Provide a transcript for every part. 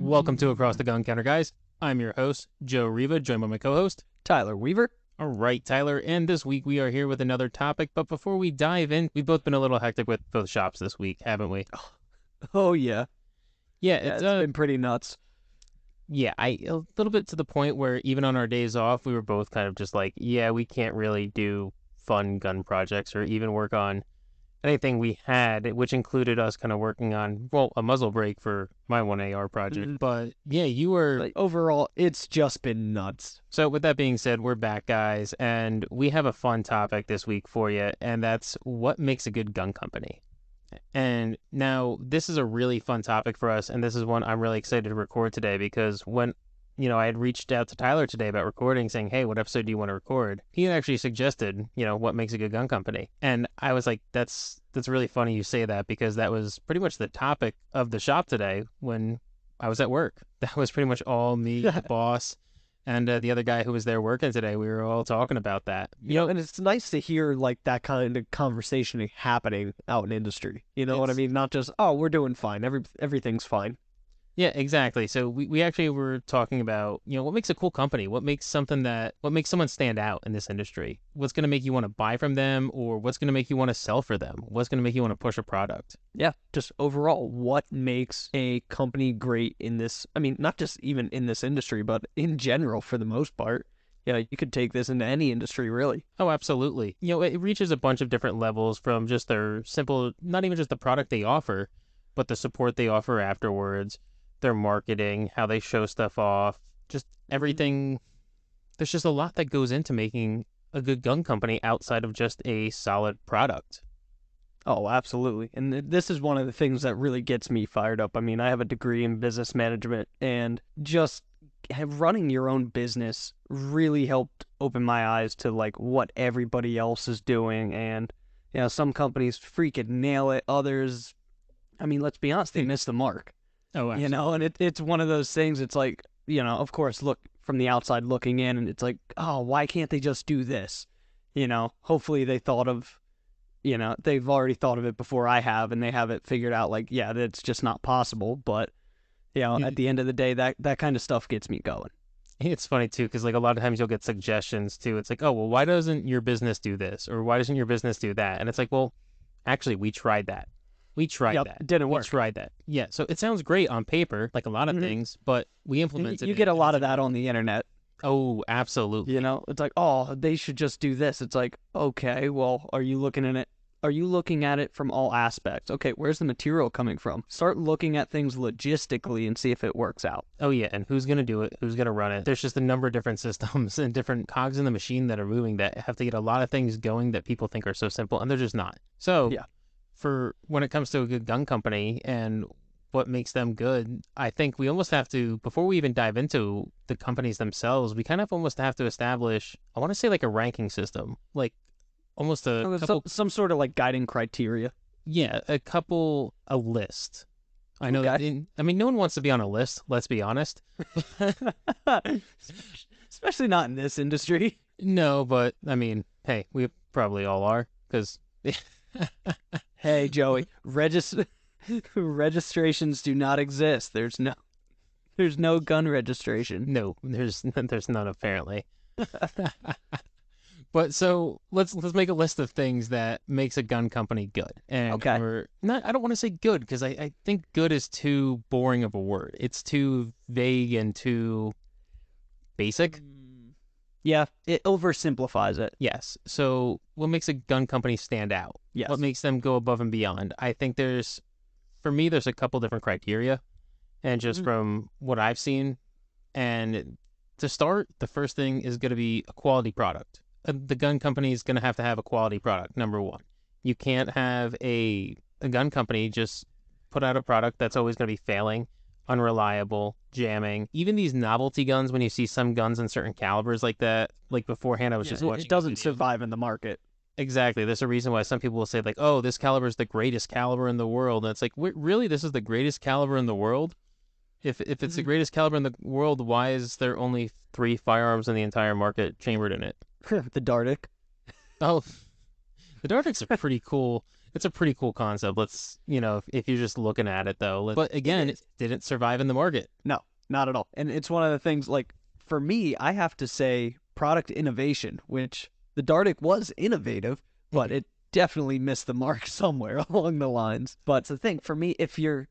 Welcome to Across the Gun Counter, guys. I'm your host, Joe Riva, joined by my co-host, Tyler Weaver. All right, Tyler, and this week we are here with another topic, but before we dive in, we've both been a little hectic with both shops this week, haven't we? Oh yeah, Yeah, it's been pretty nuts. Yeah, a little bit to the point where even on our days off, we were both kind of just like, yeah, we can't really do fun gun projects or even work on anything we had, which included us kind of working on, well, a muzzle brake for my 1AR project. But yeah, you were... Like, overall, it's just been nuts. So with that being said, we're back, guys, and we have a fun topic this week for you, and that's what makes a good gun company. And now this is a really fun topic for us, and this is one I'm really excited to record today because when I had reached out to Tyler today about recording, saying, hey, what episode do you want to record? He had actually suggested, what makes a good gun company. And I was like, that's really funny you say that because that was pretty much the topic of the shop today when I was at work. That was pretty much all me, the boss, and the other guy who was there working today. We were all talking about that. And it's nice to hear like that kind of conversation happening out in industry. You know what I mean? Not just, oh, we're doing fine. Everything's fine. Yeah, exactly. So we actually were talking about, what makes a cool company? What makes someone stand out in this industry? What's going to make you want to buy from them, or what's going to make you want to sell for them? What's going to make you want to push a product? Yeah, just overall, what makes a company great in this? I mean, not just even in this industry, but in general for the most part. Yeah, you could take this into any industry, really. Oh, absolutely. It reaches a bunch of different levels from just their simple, not even just the product they offer, but the support they offer afterwards, their marketing, how they show stuff off, just everything. There's just a lot that goes into making a good gun company outside of just a solid product. Oh, absolutely. And this is one of the things that really gets me fired up. I mean, I have a degree in business management, and just running your own business really helped open my eyes to like what everybody else is doing. And, some companies freaking nail it. Others, I mean, let's be honest, they miss the mark. Oh, absolutely. And it's one of those things. It's like, of course, look from the outside looking in, and it's like, oh, why can't they just do this? Hopefully they thought of, they've already thought of it before I have, and they have it figured out. Like, yeah, that's just not possible. But, at the end of the day, that kind of stuff gets me going. It's funny too, because like a lot of times you'll get suggestions too. It's like, oh, well, why doesn't your business do this, or why doesn't your business do that? And it's like, well, actually, we tried that. We tried that. It didn't work. We tried that. Yeah. So it sounds great on paper, like a lot of things, but we implemented You get a lot of that on the internet. Oh, absolutely. It's like, oh, they should just do this. It's like, okay, well, are you looking at it? Are you looking at it from all aspects? Okay, where's the material coming from? Start looking at things logistically and see if it works out. Oh, yeah. And who's going to do it? Who's going to run it? There's just a number of different systems and different cogs in the machine that are moving that have to get a lot of things going that people think are so simple, and they're just not. So, yeah. For when it comes to a good gun company and what makes them good, I think we almost have to, before we even dive into the companies themselves, we kind of almost have to establish, I want to say like a ranking system, like almost some sort of like guiding criteria. Yeah, a list. I know that, no one wants to be on a list, let's be honest. Especially not in this industry. No, but hey, we probably all are, because... Hey, Joey, registrations do not exist. There's no gun registration. No, there's none apparently. But so let's make a list of things that makes a gun company good. And okay. I don't want to say good because I think good is too boring of a word. It's too vague and too basic. Yeah, it oversimplifies it. Yes. So what makes a gun company stand out? Yes. What makes them go above and beyond? I think for me, there's a couple different criteria. And just from what I've seen, and to start, the first thing is going to be a quality product. The gun company is going to have a quality product, number one. You can't have a gun company just put out a product that's always going to be failing, unreliable, jamming. Even these novelty guns, when you see some guns in certain calibers like that, like beforehand I was just watching. It doesn't survive in the market. Exactly. There's a reason why some people will say like, oh, this caliber is the greatest caliber in the world. And it's like, really? This is the greatest caliber in the world? If it's the greatest caliber in the world, why is there only 3 firearms in the entire market chambered in it? The Dardic. Oh, the Dardics are pretty cool. it's a pretty cool concept. Let's, if you're just looking at it though. But again, it didn't survive in the market. No, not at all. And it's one of the things, like, for me, I have to say product innovation, which the Dardic was innovative, but it definitely missed the mark somewhere along the lines. But the thing for me, if you're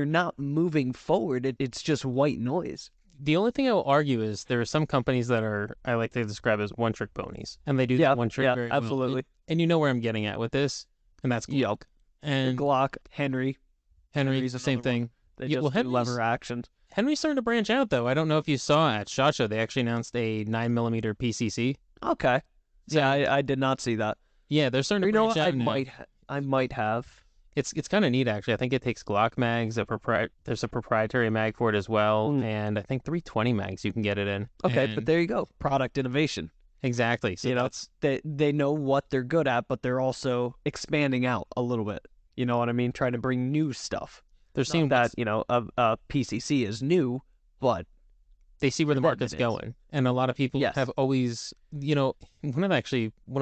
not moving forward, it's just white noise. The only thing I will argue is there are some companies that I like to describe as one-trick ponies, and they do Yeah, that one trick yeah, very well. absolutely. And you know where I'm getting at with this, and that's Glock. Yep. And Glock, Henry's the same another thing. one. They just do lever actions. Henry's starting to branch out, though. I don't know if you saw at SHOT Show, they actually announced a 9mm PCC. Okay. Yeah, I did not see that. Yeah, they're starting to branch out now. I might have. It's kind of neat, actually. I think it takes Glock mags. There's a proprietary mag for it as well, and I think 320 mags you can get it in. Okay, but there you go. Product innovation. Exactly. So they know what they're good at, but they're also expanding out a little bit. You know what I mean? Trying to bring new stuff. They're seeing that a PCC is new, but they see where the market's going. And a lot of people have always, one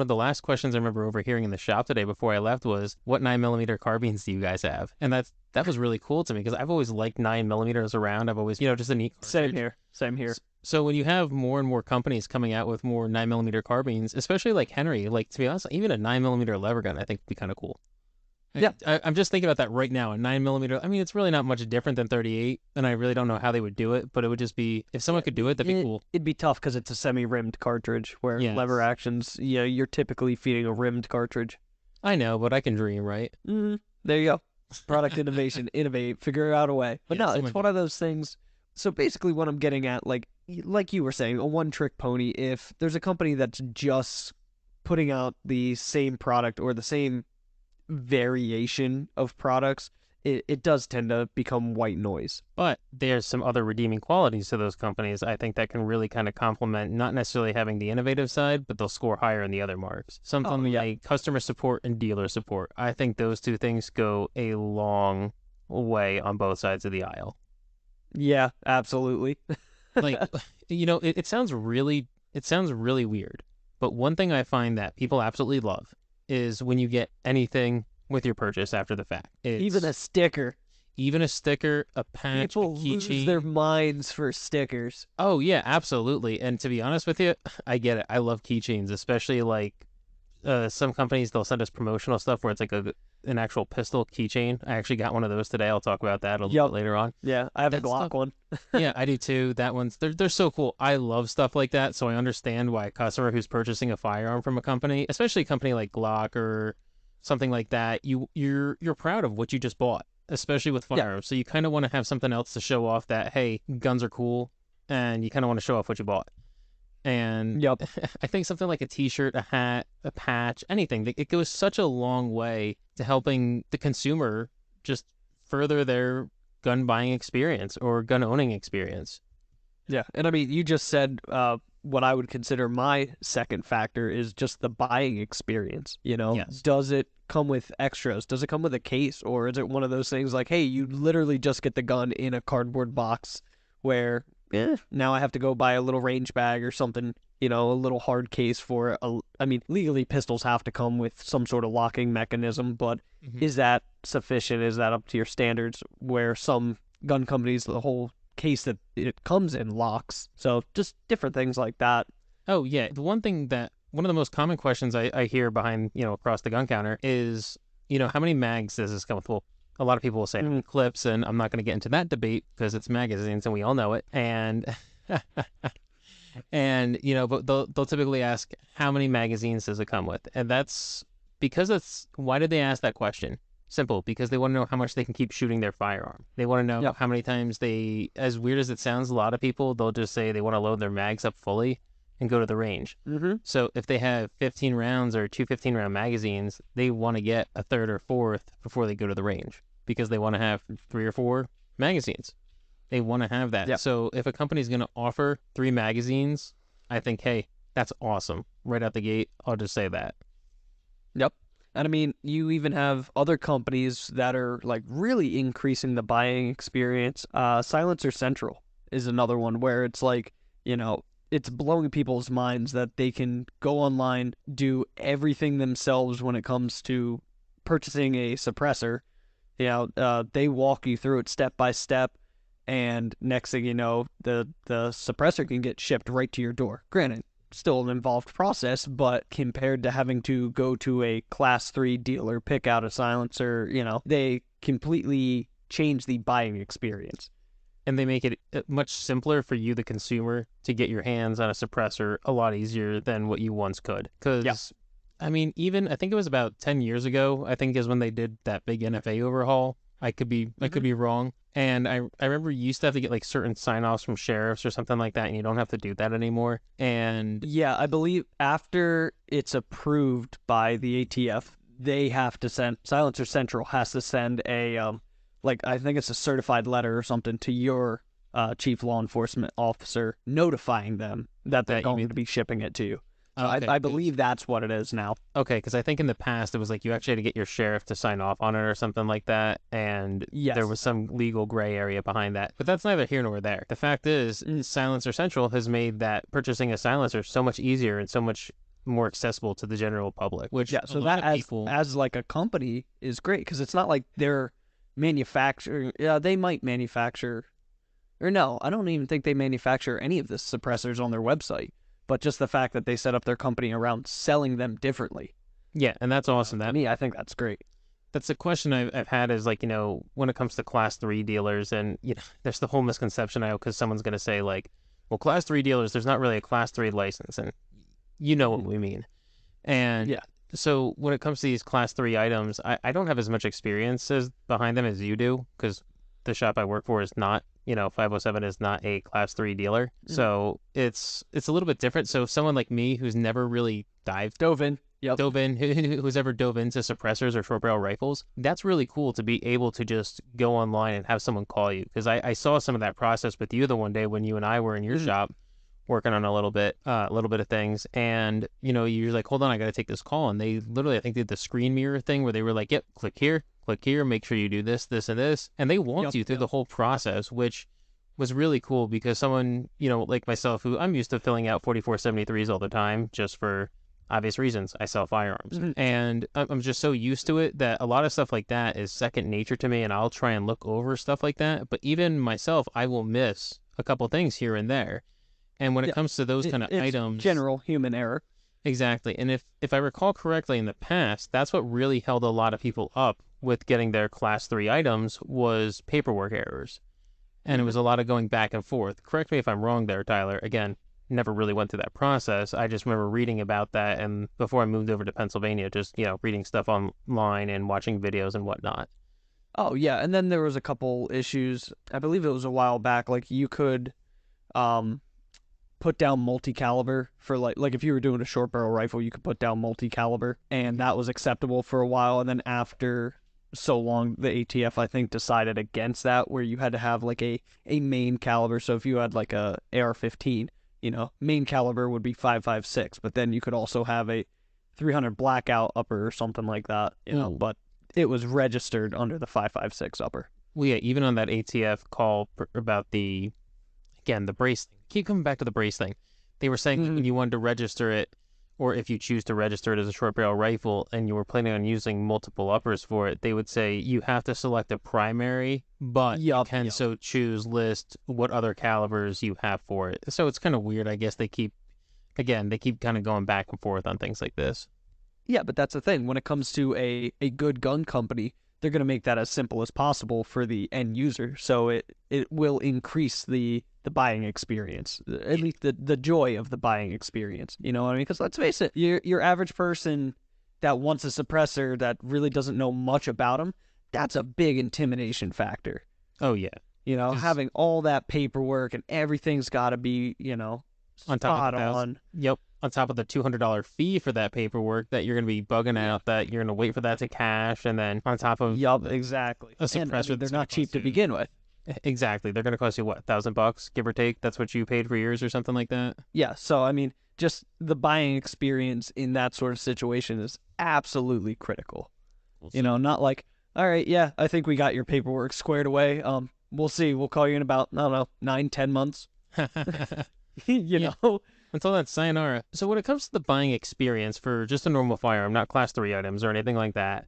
of the last questions I remember overhearing in the shop today before I left was, what 9mm carbines do you guys have? And that was really cool to me because I've always liked 9mm around. I've always, just a neat cartridge. Same here. So when you have more and more companies coming out with more 9mm carbines, especially like Henry, like, to be honest, even a 9mm lever gun, I think would be kind of cool. Yeah, I'm just thinking about that right now. A 9mm. I mean, it's really not much different than 38, and I really don't know how they would do it. But it would just be, if someone could do it, that'd be cool. It'd be tough because it's a semi-rimmed cartridge, where lever actions, you're typically feeding a rimmed cartridge. I know, but I can dream, right? There you go. Product innovation, innovate, figure out a way. But no, it's one of those things. So basically, what I'm getting at, like you were saying, a one-trick pony. If there's a company that's just putting out the same product or the same variation of products, it does tend to become white noise. But there's some other redeeming qualities to those companies, I think, that can really kind of complement, not necessarily having the innovative side, but they'll score higher in the other marks. Something like customer support and dealer support. I think those two things go a long way on both sides of the aisle. Yeah, absolutely. Like, it sounds really weird, but one thing I find that people absolutely love is when you get anything with your purchase after the fact. Even a sticker, a patch, people lose their minds for stickers. Oh yeah, absolutely. And to be honest with you, I get it. I love keychains, especially like some companies, they'll send us promotional stuff where it's like an actual pistol keychain. I actually got one of those today. I'll talk about that a little bit later on. Yeah, I have a Glock one. Yeah, I do too. That one's they're so cool. I love stuff like that, so I understand why a customer who's purchasing a firearm from a company, especially a company like Glock or something like that, you're proud of what you just bought, especially with firearms. So you kind of want to have something else to show off that, hey, guns are cool, and you kind of want to show off what you bought. And I think something like a t-shirt, a hat, a patch, anything, it goes such a long way to helping the consumer just further their gun buying experience or gun owning experience. Yeah. And I mean, you just said what I would consider my second factor is just the buying experience. Yes. Does it come with extras? Does it come with a case? Or is it one of those things like, hey, you literally just get the gun in a cardboard box where now I have to go buy a little range bag or something, a little hard case for it. I mean, legally pistols have to come with some sort of locking mechanism, but is that sufficient? Is that up to your standards? Where some gun companies, the whole case that it comes in locks. So just different things like that. Oh yeah. One of the most common questions I hear behind, across the gun counter is, how many mags does this come with? Well, a lot of people will say clips, and I'm not going to get into that debate because it's magazines and we all know it. And, but they'll typically ask, how many magazines does it come with? And why did they ask that question? Simple, because they want to know how much they can keep shooting their firearm. They want to know how many times as weird as it sounds, a lot of people, they'll just say they want to load their mags up fully and go to the range. So if they have 15 rounds or two 15-round magazines, they want to get a third or fourth before they go to the range because they want to have 3 or 4 magazines. They want to have that. So if a company's going to offer 3 magazines, I think, hey, that's awesome. Right out the gate, I'll just say that. Yep. And I mean, you even have other companies that are like really increasing the buying experience. Silencer Central is another one where it's like, it's blowing people's minds that they can go online, do everything themselves when it comes to purchasing a suppressor, they walk you through it step by step, and next thing you know, the suppressor can get shipped right to your door. Granted, still an involved process, but compared to having to go to a class 3 dealer, pick out a silencer, they completely change the buying experience. And they make it much simpler for you, the consumer, to get your hands on a suppressor a lot easier than what you once could. Because, I mean, even I think it was about 10 years ago, I think is when they did that big NFA overhaul. I could be wrong. And I remember you used to have to get like certain sign-offs from sheriffs or something like that, and you don't have to do that anymore. And yeah, I believe after it's approved by the ATF, they have to send Silencer Central has to send a I think it's a certified letter or something to your chief law enforcement officer notifying them that they're going to be shipping it to you. So okay. I believe that's what it is now. Okay, because I think in the past it was like you actually had to get your sheriff to sign off on it or something like that, and there was some legal gray area behind that. But that's neither here nor there. The fact is, Silencer Central has made that purchasing a silencer so much easier and so much more accessible to the general public. Which so that as like a company is great, because it's not like they're manufacturing. Yeah, they might manufacture, or no, I don't even think they manufacture any of the suppressors on their website. But just the fact that they set up their company around selling them differently. Yeah, and that's awesome. To me, I think that's great. That's a question I've had is like, when it comes to class 3 dealers, and, there's the whole misconception because someone's going to say like, well, class 3 dealers, there's not really a class 3 license. And you know what we mean. And so when it comes to these class 3 items, I don't have as much experience behind them as you do, because the shop I work for is not, 507 is not a class 3 dealer. So it's a little bit different. So someone like me who's never really dove in, who's ever dove into suppressors or short barrel rifles, that's really cool to be able to just go online and have someone call you. Because I saw some of that process with you the one day when you and I were in your shop working on a little bit of things, and you're like, hold on, I got to take this call, and they literally, I think, did the screen mirror thing where they were like, yep, click here, make sure you do this, and this, and they walked you through the whole process, which was really cool, because someone, like myself, who I'm used to filling out 4473s all the time, just for obvious reasons. I sell firearms, and I'm just so used to it that a lot of stuff like that is second nature to me, and I'll try and look over stuff like that. But even myself, I will miss a couple things here and there. And when it comes to those kind of items, general human error. Exactly. And if I recall correctly, in the past, that's what really held a lot of people up with getting their class 3 items was paperwork errors. And it was a lot of going back and forth. Correct me if I'm wrong there, Tyler. Again, never really went through that process. I just remember reading about that, and before I moved over to Pennsylvania, just, reading stuff online and watching videos and whatnot. Oh, yeah. And then there was a couple issues. I believe it was a while back. Like, you could put down multi-caliber for like if you were doing a short barrel rifle, you could put down multi-caliber, and that was acceptable for a while. And then after so long, the ATF, I think, decided against that, where you had to have like a main caliber. So if you had like a AR-15, main caliber would be 5.56, but then you could also have a 300 blackout upper or something like that, but it was registered under the 5.56 upper. Well, yeah, even on that ATF call about the brace thing. Keep coming back to the brace thing. They were saying when you wanted to register it, or if you choose to register it as a short barrel rifle and you were planning on using multiple uppers for it, they would say you have to select a primary, but you can so choose list what other calibers you have for it. So it's kind of weird. I guess they keep kind of going back and forth on things like this. Yeah, but that's the thing. When it comes to a good gun company, they're going to make that as simple as possible for the end user. So it will increase the buying experience, at least the joy of the buying experience. You know what I mean? Because let's face it, your average person that wants a suppressor that really doesn't know much about them, that's a big intimidation factor. Oh, yeah. Having all that paperwork and everything's got to be, on top of Yep. On top of the $200 fee for that paperwork that you're going to be bugging out, that you're going to wait for that to cash, and then on top of exactly, a suppressor, they're not cheap to begin with. Exactly, they're going to cost you what, $1,000, give or take? That's what you paid for yours or something like that. Yeah. So I mean, just the buying experience in that sort of situation is absolutely critical. Not like, all right, yeah, I think we got your paperwork squared away. We'll see. We'll call you in about, I don't know, 9-10 months. know. Until that's sayonara. So when it comes to the buying experience for just a normal firearm, not class 3 items or anything like that,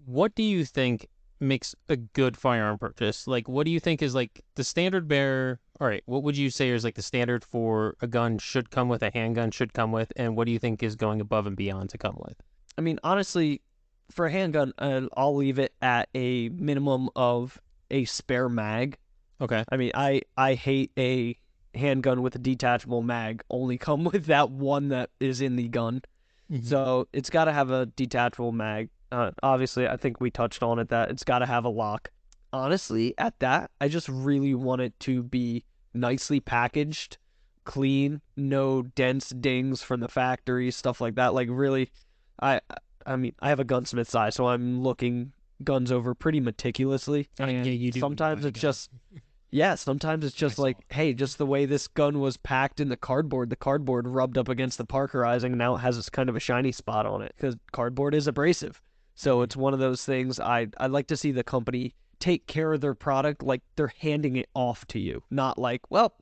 what do you think makes a good firearm purchase? Like, what do you think is like the standard bearer? All right, what would you say is like the standard for a gun should come with, a handgun should come with, and what do you think is going above and beyond to come with? I mean, honestly, for a handgun, I'll leave it at a minimum of a spare mag. Okay. I mean, I hate a handgun with a detachable mag. Only come with that one that is in the gun. So it's got to have a detachable mag. Obviously, I think we touched on it that it's got to have a lock. Honestly, at that, I just really want it to be nicely packaged, clean, no dents, dings from the factory, stuff like that. Like really, I I mean, I have a gunsmith's eye, so I'm looking guns over pretty meticulously. Yeah, you do. Sometimes it's just yeah, sometimes it's just like, hey, just the way this gun was packed in the cardboard rubbed up against the parkerizing, now it has this kind of a shiny spot on it because cardboard is abrasive. So it's one of those things I'd like to see the company take care of their product like they're handing it off to you, not like, well,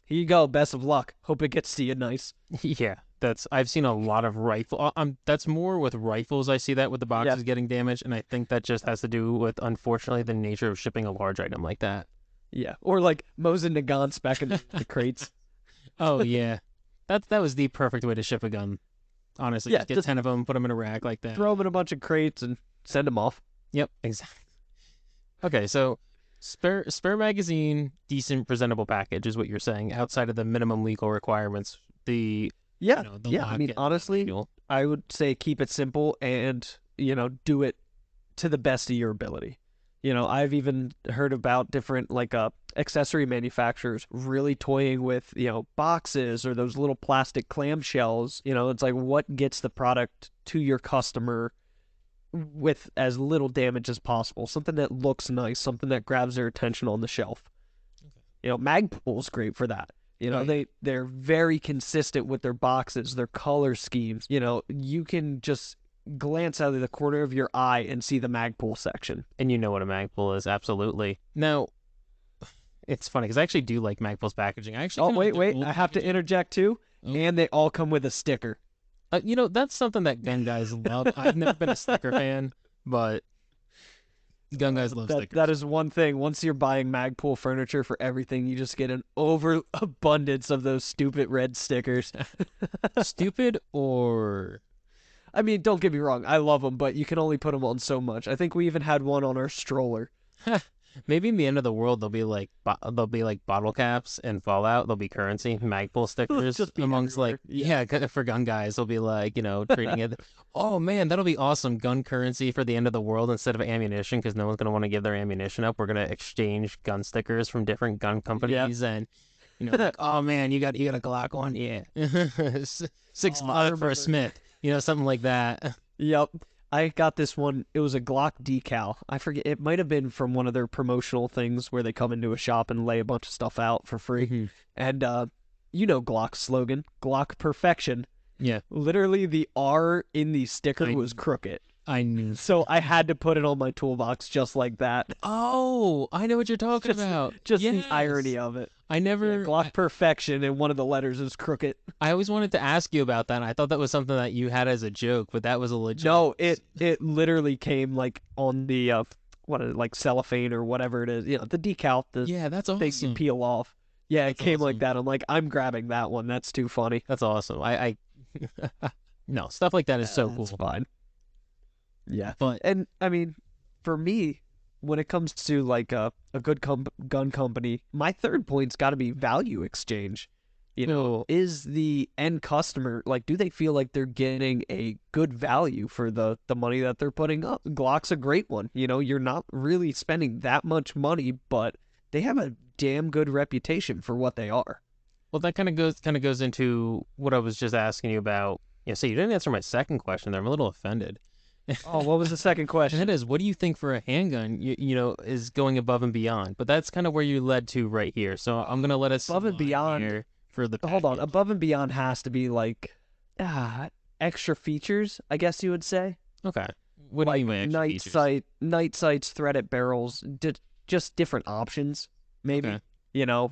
here you go, best of luck. Hope it gets to you nice. Yeah, I've seen a lot of rifle. That's more with rifles. I see that with the boxes getting damaged, and I think that just has to do with, unfortunately, the nature of shipping a large item like that. Yeah, or like Mosin Nagants back in the crates. Oh yeah, that was the perfect way to ship a gun. Honestly, just get 10 of them, put them in a rack like that. Throw them in a bunch of crates and send them off. Yep, exactly. Okay, so spare magazine, decent presentable package is what you're saying. Outside of the minimum legal requirements, the I mean, honestly, I would say keep it simple and do it to the best of your ability. I've even heard about different accessory manufacturers really toying with boxes or those little plastic clamshells. It's like what gets the product to your customer with as little damage as possible. Something that looks nice, something that grabs their attention on the shelf. Okay. Magpul's great for that. They're very consistent with their boxes, their color schemes. You can just glance out of the corner of your eye and see the Magpul section. And you know what a Magpul is, absolutely. Now, it's funny because I actually do like Magpul's packaging. Wait, I have to interject too. Oh. And they all come with a sticker. That's something that gun guys love. I've never been a sticker fan, but gun guys love stickers. That is one thing. Once you're buying Magpul furniture for everything, you just get an overabundance of those stupid red stickers. Stupid or... I mean, don't get me wrong. I love them, but you can only put them on so much. I think we even had one on our stroller. Maybe in the end of the world, they'll be like bottle caps and Fallout. They'll be currency, Magpul stickers amongst everywhere. For gun guys, they'll be trading it. Oh man, that'll be awesome. Gun currency for the end of the world instead of ammunition because no one's gonna want to give their ammunition up. We're gonna exchange gun stickers from different gun companies and. Oh man, you got a Glock one, yeah. $6 for a Smith. Something like that. Yep. I got this one. It was a Glock decal. I forget. It might have been from one of their promotional things where they come into a shop and lay a bunch of stuff out for free. Mm-hmm. And Glock's slogan, Glock perfection. Yeah. Literally the R in the sticker was crooked. I knew. So I had to put it on my toolbox just like that. Oh, I know what you're talking about. Just the irony of it. I never... Glock perfection, and one of the letters is crooked. I always wanted to ask you about that. I thought that was something that you had as a joke, but that was a legit... No, it literally came on the, cellophane or whatever it is. The decal. Yeah, that's awesome. Thing you peel off. Yeah, it came awesome. Like that. I'm like, I'm grabbing that one. That's too funny. That's awesome. I No, stuff like that is so cool. That's fine. Yeah. And, I mean, for me... When it comes to a good gun company, my third point's got to be value exchange. Is the end customer do they feel like they're getting a good value for the money that they're putting up? Glock's a great one. You're not really spending that much money, but they have a damn good reputation for what they are. Well, that kind of goes into what I was just asking you about. So you didn't answer my second question there. I'm a little offended. Oh, what was the second question? And it is, what do you think for a handgun, is going above and beyond? But that's kind of where you led to right here. So I'm going to let us above and beyond here for the Hold on. Above and beyond has to be extra features, I guess you would say. Okay. What do you mean extra features? Night sights, threaded barrels, just different options, maybe. Okay.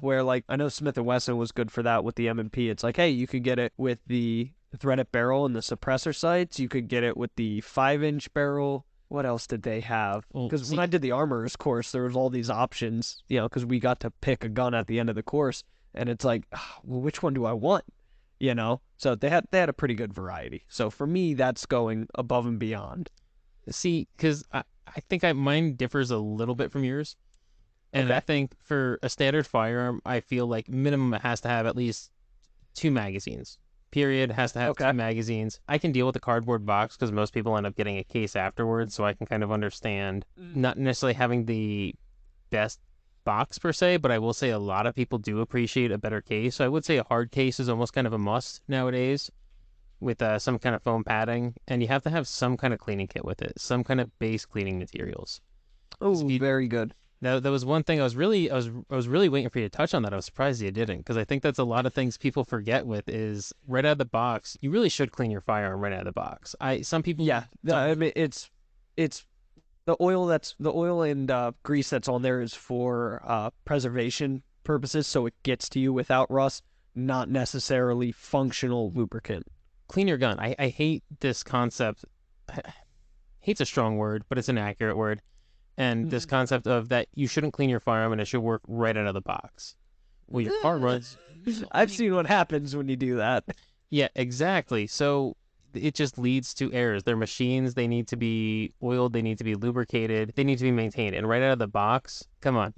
Where I know Smith & Wesson was good for that with the M&P. It's hey, you could get it with the threaded barrel and the suppressor sights. You could get it with the 5-inch barrel. what else did they have? Well, Because when see, I did the armorer's course, there was all these options, because we got to pick a gun at the end of the course, and it's like, well, which one do I want? So they had a pretty good variety. So for me, that's going above and beyond. because I think mine differs a little bit from yours. And I Okay. think for a standard firearm, I feel like minimum it has to have at least two magazines. Period. Has to have two Okay. magazines. I can deal with the cardboard box because most people end up getting a case afterwards, so I can kind of understand not necessarily having the best box per se, but I will say a lot of people do appreciate a better case. So I would say a hard case is almost kind of a must nowadays with some kind of foam padding, and you have to have some kind of cleaning kit with it, some kind of base cleaning materials. 'Cause if Oh, you very good. that was one thing I was really waiting for you to touch on that. I was surprised you didn't because I think that's a lot of things people forget with is right out of the box. You really should clean your firearm right out of the box. Some people Yeah, don't. I mean it's the oil and grease that's on there is for preservation purposes, so it gets to you without rust, not necessarily functional lubricant. Clean your gun. I hate this concept. Hate's a strong word, but it's an accurate word. And this concept of that you shouldn't clean your firearm and it should work right out of the box. Well, your car runs. I've seen what happens when you do that. Yeah, exactly. So it just leads to errors. Their machines, they need to be oiled, they need to be lubricated, they need to be maintained. And right out of the box, come on,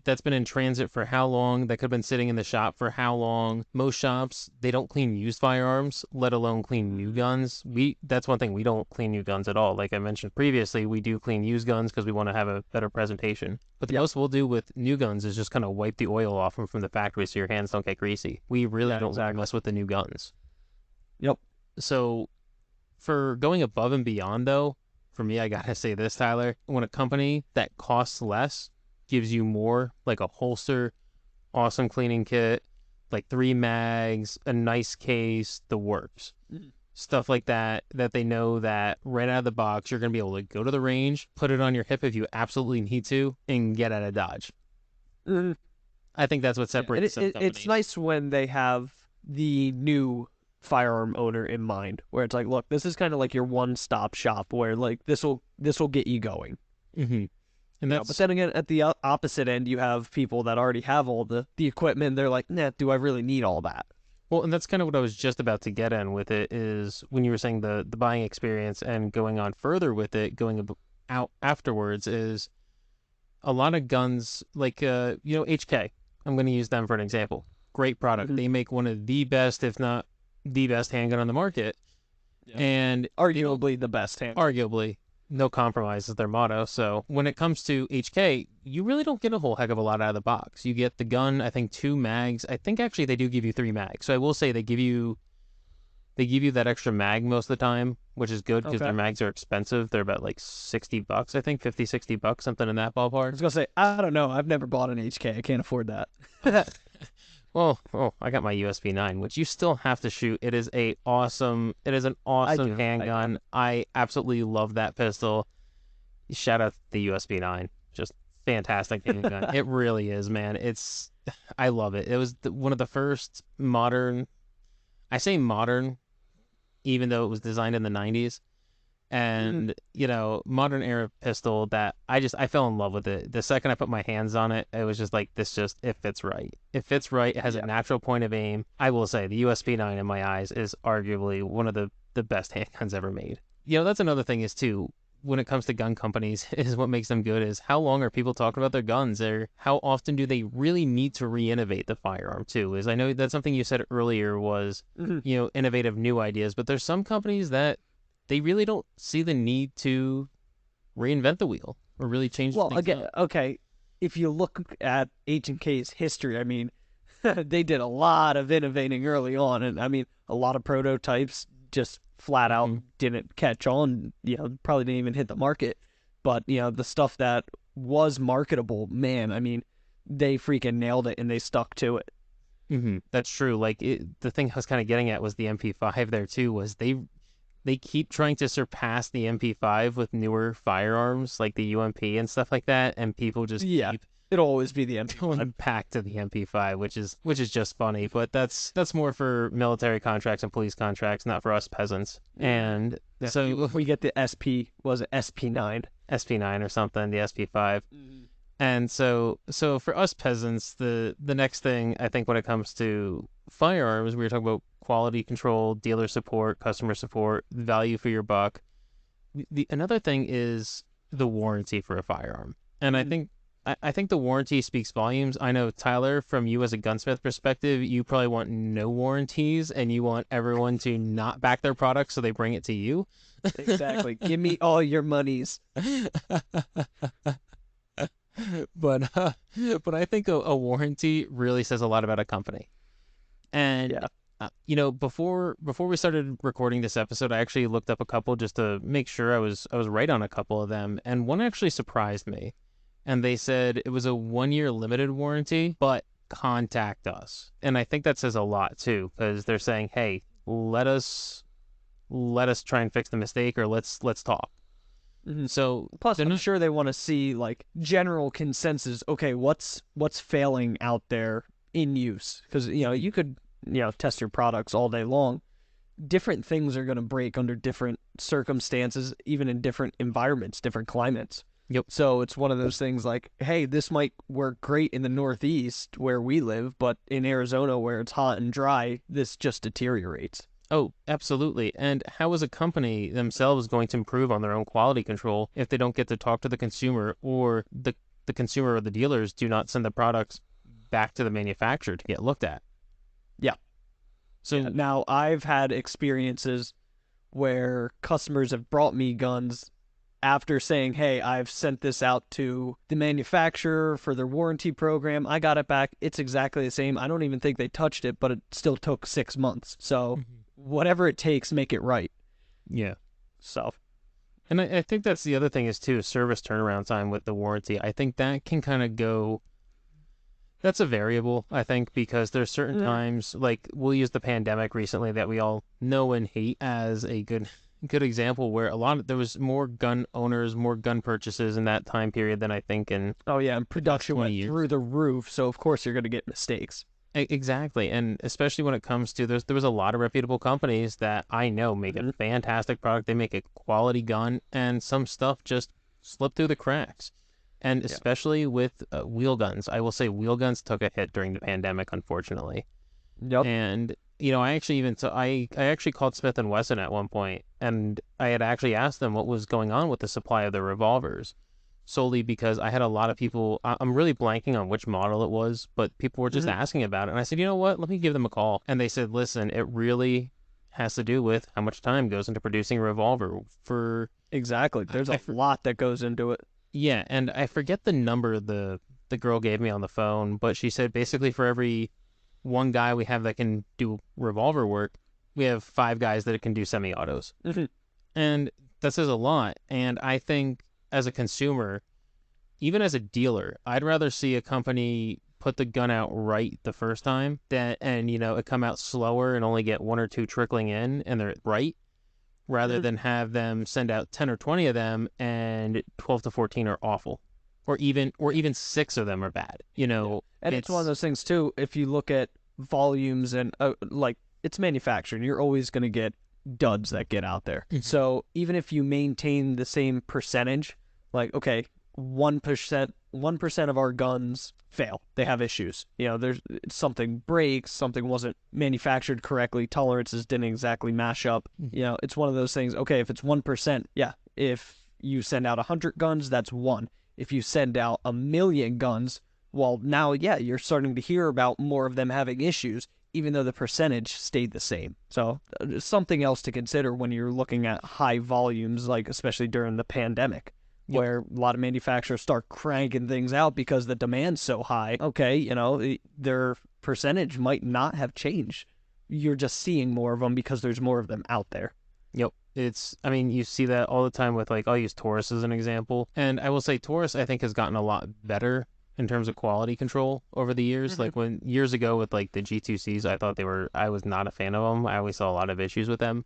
that's been in transit for how long? That could have been sitting in the shop for how long? Most shops, they don't clean used firearms, let alone clean new guns. That's one thing, we don't clean new guns at all. Like I mentioned previously, we do clean used guns because we want to have a better presentation. But the Yep. most we'll do with new guns is just kind of wipe the oil off them from the factory so your hands don't get greasy. We really Yeah, don't exactly. mess with the new guns. Yep. So for going above and beyond, though, for me, I gotta say this, Tyler. When a company that costs less gives you more, like a holster, awesome cleaning kit, like three mags, a nice case, the works. Mhm. Stuff like that, that they know that right out of the box, you're gonna be able to go to the range, put it on your hip if you absolutely need to, and get out of Dodge. Mhm. I think that's what Yeah, and separates some it's companies. nice when they have the new firearm owner in mind, where it's like, look, this is kind of like your one-stop shop, where like this will get you going. Mm-hmm. And But that's then again, at the opposite end, you have people that already have all the equipment. They're like, nah, do I really need all that? Well, and that's kind of what I was just about to get in with it is when you were saying the buying experience and going on further with it, out afterwards is a lot of guns like HK. I'm going to use them for an example. Great product. Mhm. They make one of the best, if not the best handgun on the market, Yeah. and they don't Arguably the best hand. arguably no compromise is their motto. So when it comes to HK, you really don't get a whole heck of a lot out of the box. You get the gun, I think two mags. I think actually they do give you three mags. So I will say they give you that extra mag most of the time, which is good because Okay. their mags are expensive. They're about like $60, I think, 50, $60, something in that I ballpark. was gonna say, I don't know. I've never bought an HK. I can't afford that. Well, oh, I got my USB 9, which you still have to shoot. It is an awesome I handgun. do. I absolutely love that pistol. Shout out to the USB 9. Just fantastic handgun. It really is, man. I love it. It was one of the first modern, I say modern, even though it was designed in the 90s. Mhm. And, modern era pistol that I fell in love with it. The second I put my hands on it, it was just like, it fits right. It fits right. It has a Yeah. natural point of aim. I will say the USB 9 in my eyes is arguably one of the best handguns ever made. That's another thing is too, when it comes to gun companies, is what makes them good is how long are people talking about their guns or how often do they really need to re-innovate the firearm too? Is I know that's something you said earlier was, Mhm. innovative new ideas, but there's some companies that they really don't see the need to reinvent the wheel or really change Well, things again, up. okay. If you look at H&K's history, I mean, they did a lot of innovating early on, and I mean, a lot of prototypes just flat out Hmm. didn't catch on. Probably didn't even hit the market. But the stuff that was marketable, man, I mean, they freaking nailed it and they stuck to it. That's true. Like the thing I was kind of getting at was the MP5 there too. Was they keep trying to surpass the MP5 with newer firearms like the UMP and stuff like that, and people just Yeah. keep It'll always be the going MP5. back to the MP5, which is just funny, but that's more for military contracts and police contracts, not for us peasants. And Yeah. so We get the was it SP9? SP9 or something, the SP5. And so for us peasants, the next thing I think when it comes to firearms, we were talking about quality control, dealer support, customer support, value for your buck. Another thing is the warranty for a firearm. And I think the warranty speaks volumes. I know, Tyler, from you as a gunsmith perspective, you probably want no warranties and you want everyone to not back their product so they bring it to you. Exactly. Give me all your monies. But I think a warranty really says a lot about a company. And Yeah. before we started recording this episode, I actually looked up a couple just to make sure I was right on a couple of them, and one actually surprised me. And they said it was a 1-year limited warranty, but contact us. And I think that says a lot too, because they're saying, hey, let us try and fix the mistake, or let's talk. So Plus, I'm sure they want to see like general consensus. Okay, what's failing out there in use? Because you could test your products all day long. Different things are going to break under different circumstances, even in different environments, different climates. Yep. So it's one of those things like, hey, this might work great in the Northeast where we live, but in Arizona where it's hot and dry, this just deteriorates. Oh, absolutely. And how is a company themselves going to improve on their own quality control if they don't get to talk to the consumer, or the consumer or the dealers do not send the products back to the manufacturer to get looked at? Yeah. So now I've had experiences where customers have brought me guns after saying, hey, I've sent this out to the manufacturer for their warranty program. I got it back. It's exactly the same. I don't even think they touched it, but it still took 6 months. So whatever it takes, make it right. Yeah. So. And I think that's the other thing is too, service turnaround time with the warranty. I think that can kind of go, that's a variable, I think, because there's certain times, like we'll use the pandemic recently that we all know and hate as a good example, where there was more gun owners, more gun purchases in that time period than I think in and production went through the roof, so of course you're going to get mistakes. Exactly, and especially when it comes to there was a lot of reputable companies that I know make a fantastic product. They make a quality gun, and some stuff just slipped through the cracks. And especially with wheel guns, I will say wheel guns took a hit during the pandemic, unfortunately. Yep. And I actually I actually called Smith & Wesson at one point, and I had actually asked them what was going on with the supply of their revolvers, solely because I had a lot of people, I'm really blanking on which model it was, but people were just asking about it. And I said, you know what, let me give them a call. And they said, listen, it really has to do with how much time goes into producing a revolver for... Exactly. There's a lot that goes into it. Yeah, and I forget the number the girl gave me on the phone, but she said basically for every one guy we have that can do revolver work, we have 5 guys that can do semi-autos. And that says a lot. And I think as a consumer, even as a dealer, I'd rather see a company put the gun out right the first time and it come out slower and only get 1 or 2 trickling in and they're right, rather than have them send out 10 or 20 of them and 12 to 14 are awful, or even 6 of them are bad. And it's one of those things too, if you look at volumes and like it's manufacturing, you're always going to get duds that get out there. So even if you maintain the same percentage, like, okay, 1% of our guns fail. They have issues. There's something breaks, something wasn't manufactured correctly, tolerances didn't exactly mash up. It's one of those things. Okay, if it's 1%, yeah. If you send out 100 guns, that's 1. If you send out 1 million guns, well, now, yeah, you're starting to hear about more of them having issues, even though the percentage stayed the same. So something else to consider when you're looking at high volumes, like especially during the pandemic, where a lot of manufacturers start cranking things out because the demand's so high. Okay, their percentage might not have changed. You're just seeing more of them because there's more of them out there. Yep. You see that all the time with, like, I'll use Taurus as an example. And I will say Taurus, I think, has gotten a lot better in terms of quality control over the years. Like years ago with like the G2Cs, I was not a fan of them. I always saw a lot of issues with them.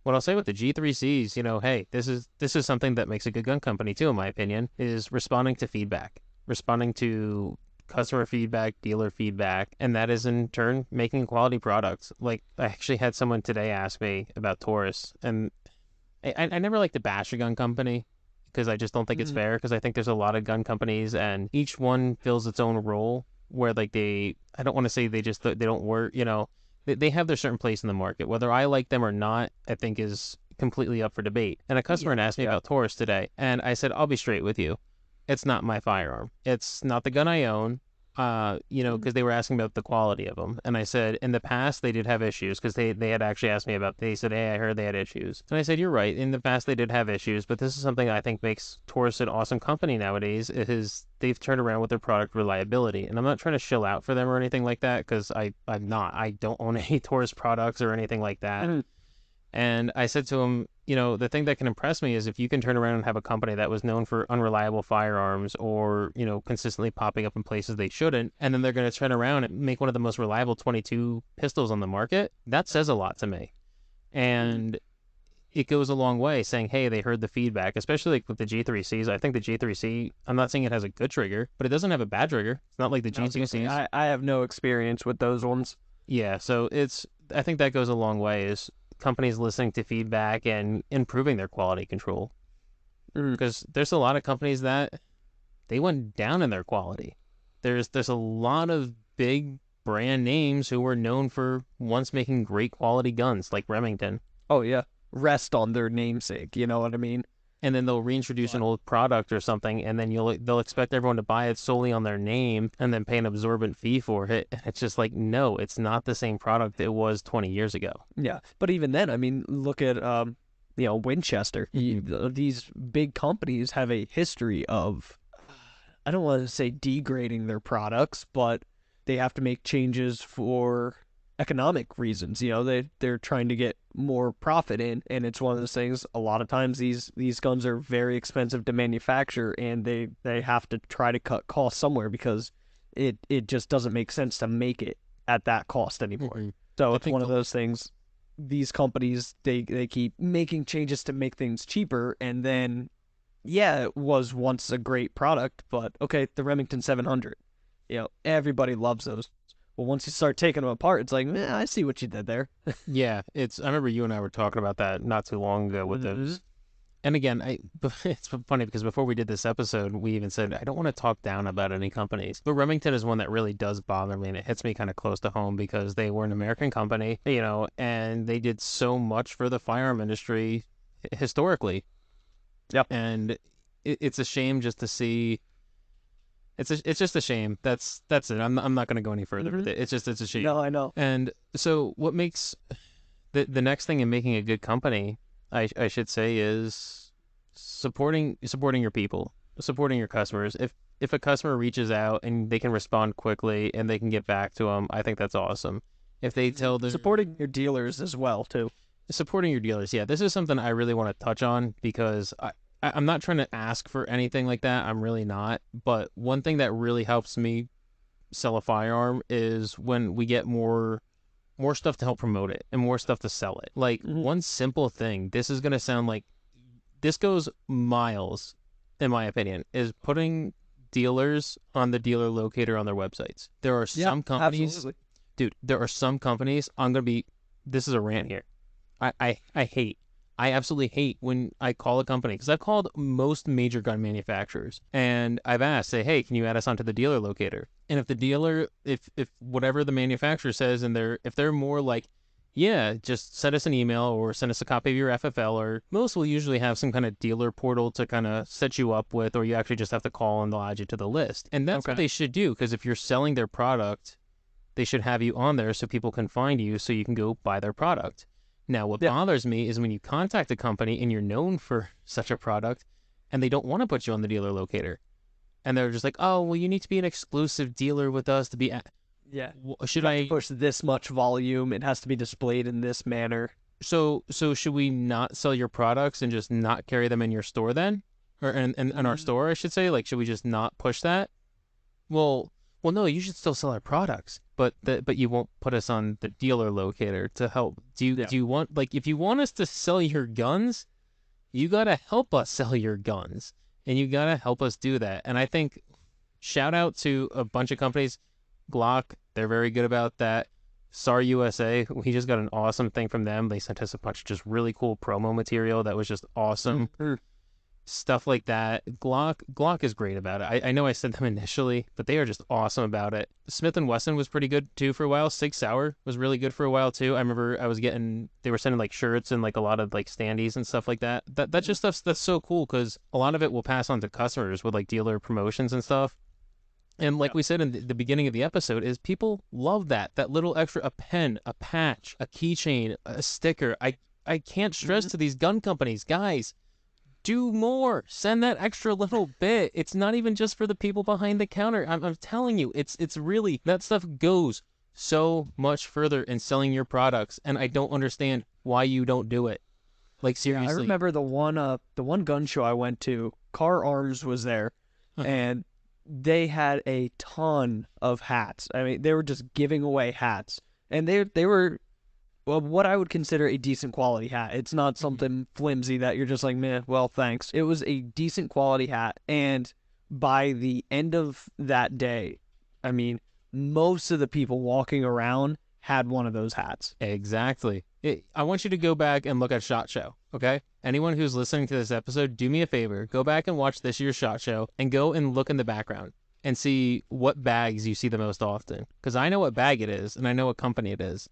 What I'll say with the G3Cs, hey, this is something that makes a good gun company too, in my opinion, is responding to feedback. responding to customer feedback, dealer feedback, and that is in turn making quality products. Like I actually had someone today ask me about Taurus, and I never like to bash a gun company because I just don't think it's Mhm. fair because I think there's a lot of gun companies and each one fills its own role where like I don't want to say they don't work, they have their certain place in the market. Whether I like them or not, I think is completely up for debate. And a customer Yeah, had asked me yeah. about Taurus today, and I said, I'll be straight with you. It's not my firearm. It's not the gun I own. Mhm. Because they were asking about the quality of them. And I said, in the past, they did have issues because they had actually asked me they said, hey, I heard they had issues. And I said, you're right. In the past, they did have issues, but this is something I think makes Taurus an awesome company nowadays is they've turned around with their product reliability. And I'm not trying to shill out for them or anything like that because I'm not. I don't own any Taurus products or anything like that. Mhm. And I said to him, the thing that can impress me is if you can turn around and have a company that was known for unreliable firearms or, consistently popping up in places they shouldn't, and then they're going to turn around and make one of the most reliable 22 pistols on the market, that says a lot to me. Mhm. And it goes a long way saying, hey, they heard the feedback, especially like with the G3Cs. I think the G3C, I'm not saying it has a good trigger, but it doesn't have a bad trigger. It's not like the I was gonna say G2Cs. I have no experience with those ones. Yeah, so I think that goes a long way is companies listening to feedback and improving their quality control. Mhm. Because there's a lot of companies that they went down in their quality. There's a lot of big brand names who were known for once making great quality guns, like Remington, Oh yeah, rest on their namesake. You know what I mean? and then they'll reintroduce an But old product or something, and then they'll expect everyone to buy it solely on their name and then pay an absorbent fee for it. And it's just like, no, it's not the same product it was 20 years ago. yeah, but even then, I mean, look at Winchester. These big companies have a history of, I don't want to say degrading their products, but they have to make changes for economic reasons. They're trying to get more profit in, and it's one of those things. A lot of times, these guns are very expensive to manufacture, and they have to try to cut costs somewhere because it just doesn't make sense to make it at that cost anymore. Mm-hmm. So I it's think one of those things. These companies they keep making changes to make things cheaper, and then yeah, it was once a great product, but okay, the Remington 700. Everybody loves those. Well, once you start taking them apart, it's like, I see what you did there. Yeah, I remember you and I were talking about that not too long ago with Mhm. those. And again, it's funny because before we did this episode, we even said I don't want to talk down about any companies, but Remington is one that really does bother me, and it hits me kind of close to home because they were an American company, and they did so much for the firearm industry historically, Yep. and it's a shame just to see. It's just a shame. That's it. I'm not going to go any further with Mhm. it. It's a shame. No, I know. And so, what makes the next thing in making a good company, I should say, is supporting your people, supporting your customers. If a customer reaches out and they can respond quickly and they can get back to them, I think that's awesome. If they tell their Supporting your dealers as well too. supporting your dealers, yeah, this is something I really want to touch on because I'm not trying to ask for anything like that. I'm really not. But one thing that really helps me sell a firearm is when we get more stuff to help promote it and more stuff to sell it. Like Mhm. one simple thing, this is going to sound like this goes miles, in my opinion, is putting dealers on the dealer locator on their websites. There are Yeah, some companies, absolutely. dude, there are some companies, this is a rant here. I hate, I absolutely hate when I call a company because I've called most major gun manufacturers and I've asked, say, hey, can you add us onto the dealer locator? And if the dealer, if whatever the manufacturer says, and if they're more like, yeah, just send us an email or send us a copy of your FFL, or most will usually have some kind of dealer portal to kind of set you up with, or you actually just have to call and they'll add you to the list. And that's what Okay. they should do because if you're selling their product, they should have you on there so people can find you so you can go buy their product. Now, what Yeah. bothers me is when you contact a company and you're known for such a product and they don't want to put you on the dealer locator. And they're just like, oh, well, you need to be an exclusive dealer with us to be. Yeah. Should You have to I? push this much volume. It has to be displayed in this manner. So should we not sell your products and just not carry them in your store then? Or in our Mm, store, I should say? Like, should we just not push that? Well, well, no, you should still sell our products, but you won't put us on the dealer locator to help. yeah. Do you want like if you want us to sell your guns, you gotta help us sell your guns, and you gotta help us do that. And I think shout out to a bunch of companies. Glock, they're very good about that. SAR USA, we just got an awesome thing from them. They sent us a bunch of just really cool promo material that was just awesome. Stuff like that. Glock is great about it. I know I said them initially, but they are just awesome about it. Smith & Wesson was pretty good too for a while. Sig Sauer was really good for a while too. I remember they were sending like shirts and like a lot of like standees and stuff like that. That's just stuff that's so cool because a lot of it will pass on to customers with like dealer promotions and stuff. And like we said in the beginning of the episode, is people love that little extra, a pen, a patch, a keychain, a sticker. I can't stress to these gun companies, guys, do more. Send that extra little bit. It's not even just for the people behind the counter. I'm telling you, it's really, that stuff goes so much further in selling your products, and I don't understand why you don't do it. Like, seriously. I remember the one gun show I went to, Car Arms was there, and they had a ton of hats. I mean, they were just giving away hats, and they were, well, what I would consider a decent quality hat. It's not something flimsy that you're just like, meh, well, thanks. It was a decent quality hat, and by the end of that day, I mean, most of the people walking around had one of those hats. Exactly. I want you to go back and look at SHOT Show, okay? Anyone who's listening to this episode, do me a favor. Go back and watch this year's SHOT Show and go and look in the background and see what bags you see the most often. Because I know what bag it is, and I know what company it is.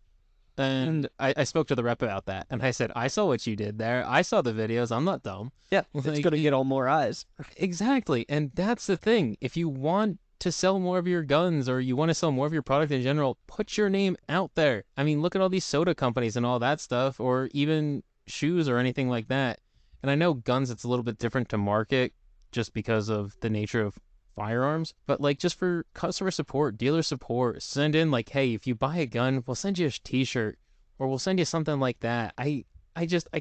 And I spoke to the rep about that, and I said, I saw what you did there. I saw the videos. I'm not dumb. Yeah, it's going to get all more eyes. Exactly. And that's the thing. If you want to sell more of your guns or you want to sell more of your product in general, put your name out there. I mean, look at all these soda companies and all that stuff, or even shoes or anything like that. And I know guns, it's a little bit different to market just because of the nature of firearms, but like just for customer support, dealer support, send in like, hey, if you buy a gun, we'll send you a t-shirt or we'll send you something like that. I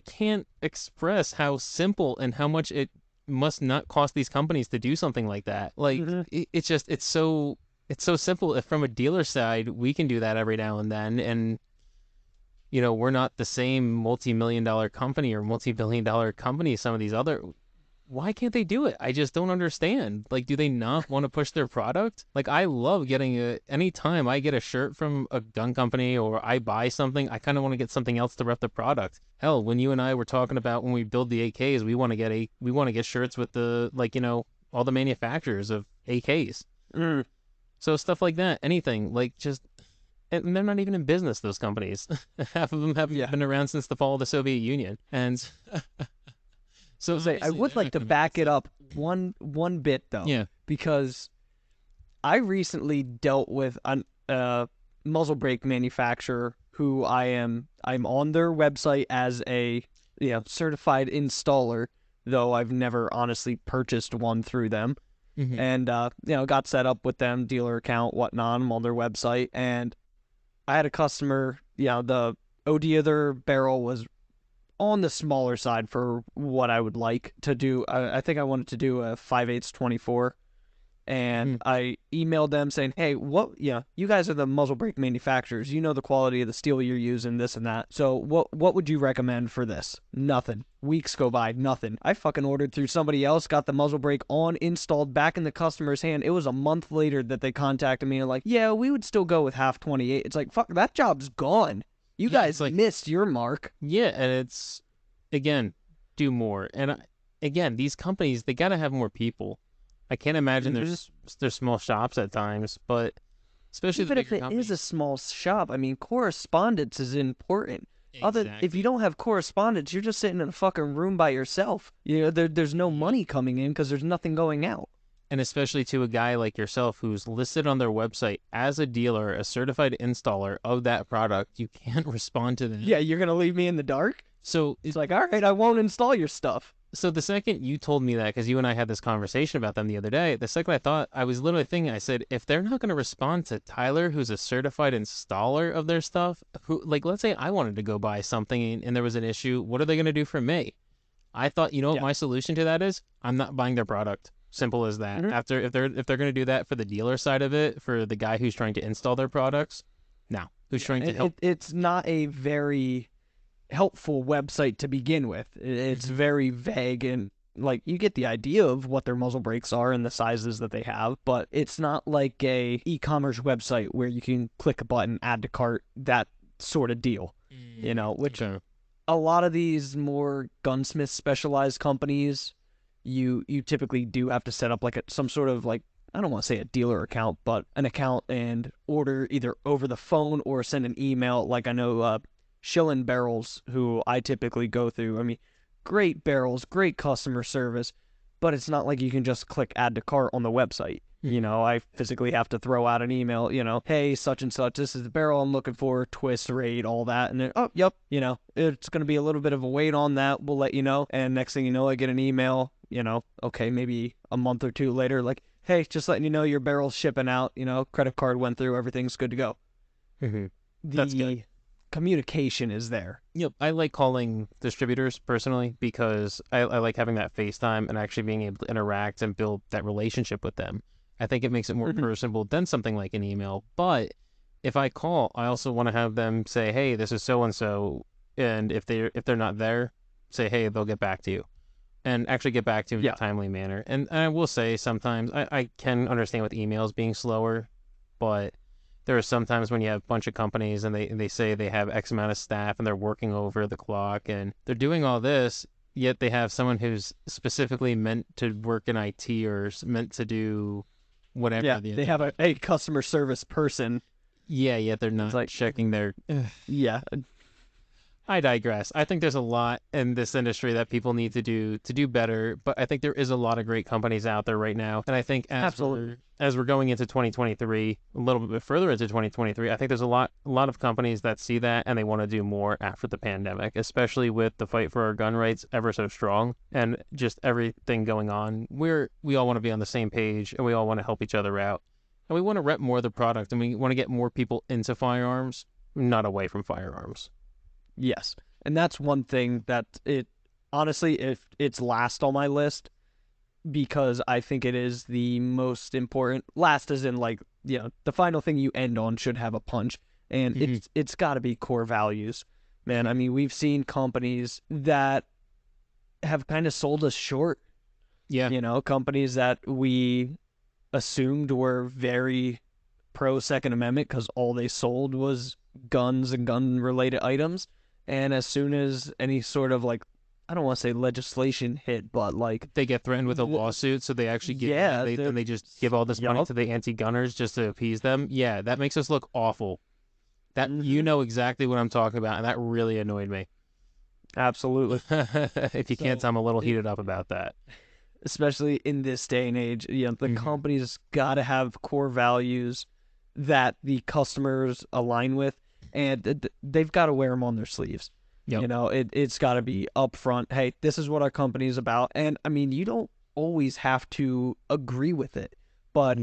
can't express how simple and how much it must not cost these companies to do something like that. Like it's so simple. If from a dealer side, we can do that every now and then, and you know, we're not the same multi-million-dollar company or multi-billion-dollar company some of these other. Why can't they do it? I just don't understand. Like, do they not want to push their product? Like, I love getting anytime I get a shirt from a gun company or I buy something, I kind of want to get something else to rep the product. Hell, when you and I were talking about when we build the AKs, we want to get shirts with the, like, you know, all the manufacturers of AKs. So stuff like that, anything, like just, and they're not even in business, those companies. Half of them haven't been around since the fall of the Soviet Union. And so I would like to back it up one bit though. Yeah. Because I recently dealt with a muzzle brake manufacturer who I'm on their website as a certified installer, though I've never honestly purchased one through them. And got set up with them, dealer account, whatnot. I'm on their website, and I had a customer. The OD of their barrel was on the smaller side for what I would like to do. I think I wanted to do a 5/8 24, and I emailed them saying, hey, you guys are the muzzle brake manufacturers. You know the quality of the steel you're using, this and that. So what would you recommend for this? Nothing. Weeks go by, nothing. I fucking ordered through somebody else, got the muzzle brake installed back in the customer's hand. It was a month later that they contacted me and like, yeah, we would still go with half 28. It's like, fuck, that job's gone. You guys missed your mark. Yeah, and it's, again, do more. And again, these companies, they got to have more people. I can't imagine there's small shops at times, but especially even if it is a small shop, I mean, correspondence is important. Exactly. If you don't have correspondence, you're just sitting in a fucking room by yourself. There's no money coming in because there's nothing going out. And especially to a guy like yourself who's listed on their website as a dealer, a certified installer of that product, you can't respond to them. Yeah, you're going to leave me in the dark? So it's like, all right, I won't install your stuff. So the second you told me that, because you and I had this conversation about them the other day, the second I was literally thinking, I said, if they're not going to respond to Tyler, who's a certified installer of their stuff, who, like, let's say I wanted to go buy something and there was an issue, what are they going to do for me? I thought, you know what my solution to that is? I'm not buying their product. Simple as that. After if they're going to do that for the dealer side of it, for the guy who's trying to install their products, who's trying to help. It's not a very helpful website to begin with. It's very vague, and like you get the idea of what their muzzle brakes are and the sizes that they have, but it's not like a e-commerce website where you can click a button, add to cart, that sort of deal. Which Okay. a lot of these more gunsmith specialized companies, you typically do have to set up like some sort of like, I don't want to say a dealer account, but an account and order either over the phone or send an email. Like I know Shilling Barrels, who I typically go through. I mean, great barrels, great customer service, but it's not like you can just click add to cart on the website. I physically have to throw out an email, hey, such and such, this is the barrel I'm looking for, twist, rate, all that. And then, oh, yep, it's going to be a little bit of a wait on that. We'll let you know. And next thing you know, I get an email, okay, maybe a month or two later, like, hey, just letting you know your barrel's shipping out, credit card went through, everything's good to go. That's good. The communication is there. Yep, I like calling distributors personally because I like having that FaceTime and actually being able to interact and build that relationship with them. I think it makes it more personable than something like an email. But if I call, I also want to have them say, "Hey, this is so and so," and if they're not there, say, "Hey, they'll get back to you," and actually get back to you in a timely manner. And I will say sometimes I can understand with emails being slower, but there are sometimes when you have a bunch of companies and they say they have X amount of staff and they're working over the clock and they're doing all this, yet they have someone who's specifically meant to work in IT or meant to do whatever. Yeah, they have a customer service person. Yeah, yet they're not like, checking their... Yeah. I digress. I think there's a lot in this industry that people need to do better, but I think there is a lot of great companies out there right now. And I think as we're going into 2023, a little bit further into 2023, I think there's a lot of companies that see that and they want to do more after the pandemic, especially with the fight for our gun rights ever so strong and just everything going on. We all want to be on the same page and we all want to help each other out. And we want to rep more of the product and we want to get more people into firearms, not away from firearms. Yes. And that's one thing that it's last on my list because I think it is the most important. Last as in like, the final thing you end on should have a punch. And it's got to be core values. Man, I mean, we've seen companies that have kind of sold us short. Yeah. Companies that we assumed were very pro Second Amendment because all they sold was guns and gun related items. And as soon as any sort of like, I don't want to say legislation hit, but like they get threatened with a lawsuit, so they actually give they just give all this money to the anti-gunners just to appease them. Yeah, that makes us look awful. That you know exactly what I'm talking about, and that really annoyed me. Absolutely. If you can't tell, I'm a little heated up about that. Especially in this day and age, the company's got to have core values that the customers align with. And they've got to wear them on their sleeves. Yep. It's got to be upfront. Hey, this is what our company is about. And I mean, you don't always have to agree with it, but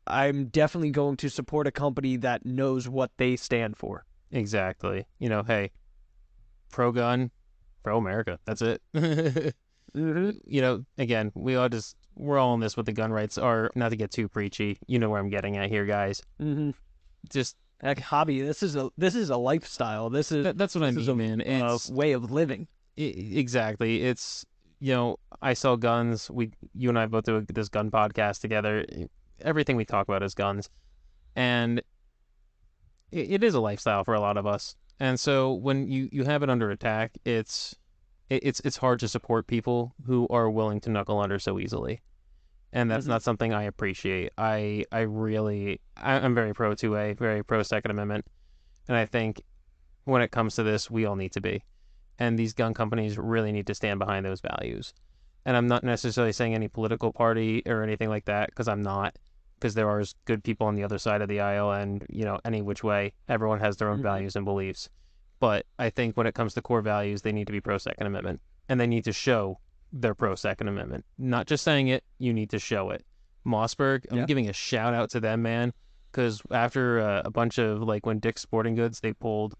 I'm definitely going to support a company that knows what they stand for. Exactly. Hey, pro gun, pro America. That's it. Again, we're all in this with the gun rights. Or not to get too preachy. You know where I'm getting at here, guys. Just. Like hobby, this is a lifestyle. That's what I mean, man. It's a way of living. Exactly. It's I sell guns. You and I both do this gun podcast together. Everything we talk about is guns, and it is a lifestyle for a lot of us. And so when you have it under attack, it's hard to support people who are willing to knuckle under so easily. And that's not something I appreciate. I'm very pro 2A, very pro Second Amendment. And I think when it comes to this, we all need to be. And these gun companies really need to stand behind those values. And I'm not necessarily saying any political party or anything like that, because I'm not. Because there are good people on the other side of the aisle, and, any which way, everyone has their own values and beliefs. But I think when it comes to core values, they need to be pro Second Amendment. And they need to show they're pro Second Amendment. Not just saying it, you need to show it. Mossberg, I'm giving a shout out to them, man, because after a bunch of, like, when Dick's Sporting Goods, they pulled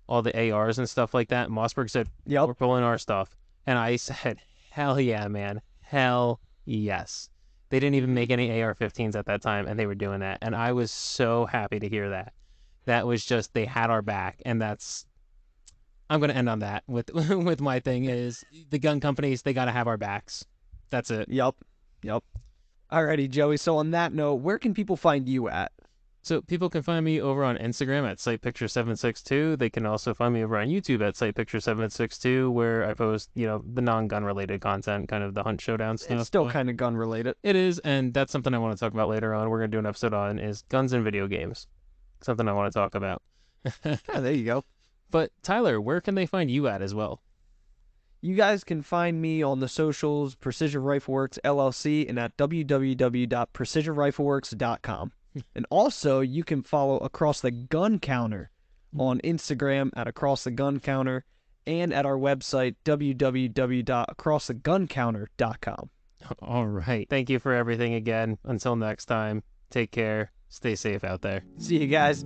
all the ARs and stuff like that, Mossberg said, we're pulling our stuff. And I said, hell yeah, man. Hell yes. They didn't even make any AR-15s at that time, and they were doing that. And I was so happy to hear that. That was just, they had our back, and I'm going to end on that with my thing is the gun companies, they got to have our backs. That's it. Yup. Alrighty, Joey. So on that note, where can people find you at? So people can find me over on Instagram at SitePicture762. They can also find me over on YouTube at SitePicture762, where I post, the non-gun related content, kind of the Hunt Showdown stuff. It's still kind of gun related. It is, and that's something I want to talk about later on. We're going to do an episode on is guns and video games. Something I want to talk about. Yeah, there you go. But Tyler, where can they find you at as well? You guys can find me on the socials, Precision Rifle Works LLC, and at www.precisionrifleworks.com. And also, you can follow Across the Gun Counter on Instagram at Across the Gun Counter and at our website, www.acrosstheguncounter.com. All right. Thank you for everything again. Until next time, take care. Stay safe out there. See you guys.